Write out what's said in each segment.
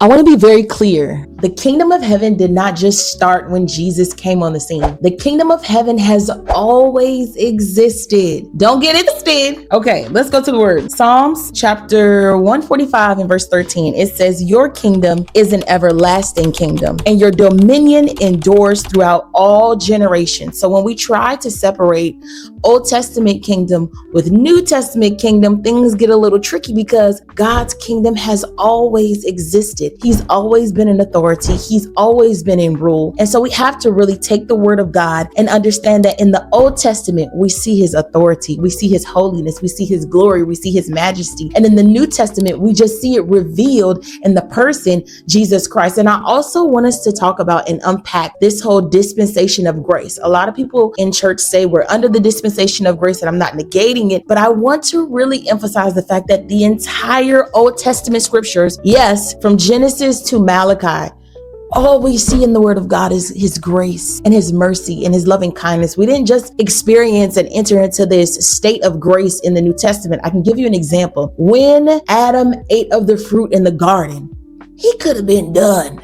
I want to be very clear. The kingdom of heaven did not just start when Jesus came on the scene. The kingdom of heaven has always existed. Don't get it twisted. Okay, let's go to the word. Psalms chapter 145 and verse 13. It says, "Your kingdom is an everlasting kingdom, and your dominion endures throughout all generations." So when we try to separate Old Testament kingdom with New Testament kingdom, things get a little tricky because God's kingdom has always existed. He's always been in authority. He's always been in rule. And so we have to really take the word of God and understand that in the Old Testament, we see his authority. We see his holiness. We see his glory. We see his majesty. And in the New Testament, we just see it revealed in the person, Jesus Christ. And I also want us to talk about and unpack this whole dispensation of grace. A lot of people in church say we're under the dispensation of grace, and I'm not negating it, but I want to really emphasize the fact that the entire Old Testament scriptures, yes, from Genesis to Malachi, all we see in the word of God is his grace and his mercy and his loving kindness. We didn't just experience and enter into this state of grace in the New Testament. I can give you an example. When Adam ate of the fruit in the garden, he could have been done.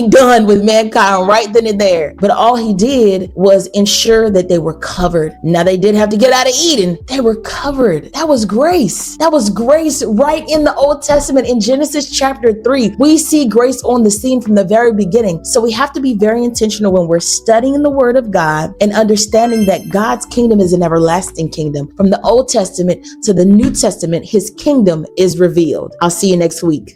Done with mankind right then and there. But all he did was ensure that they were covered. Now, they did have to get out of Eden. They were covered. That was grace. That was grace right in the Old Testament. In Genesis chapter 3, we see grace on the scene from the very beginning. So we have to be very intentional when we're studying the word of God and understanding that God's kingdom is an everlasting kingdom. From the Old Testament to the New Testament, his kingdom is revealed. I'll see you next week.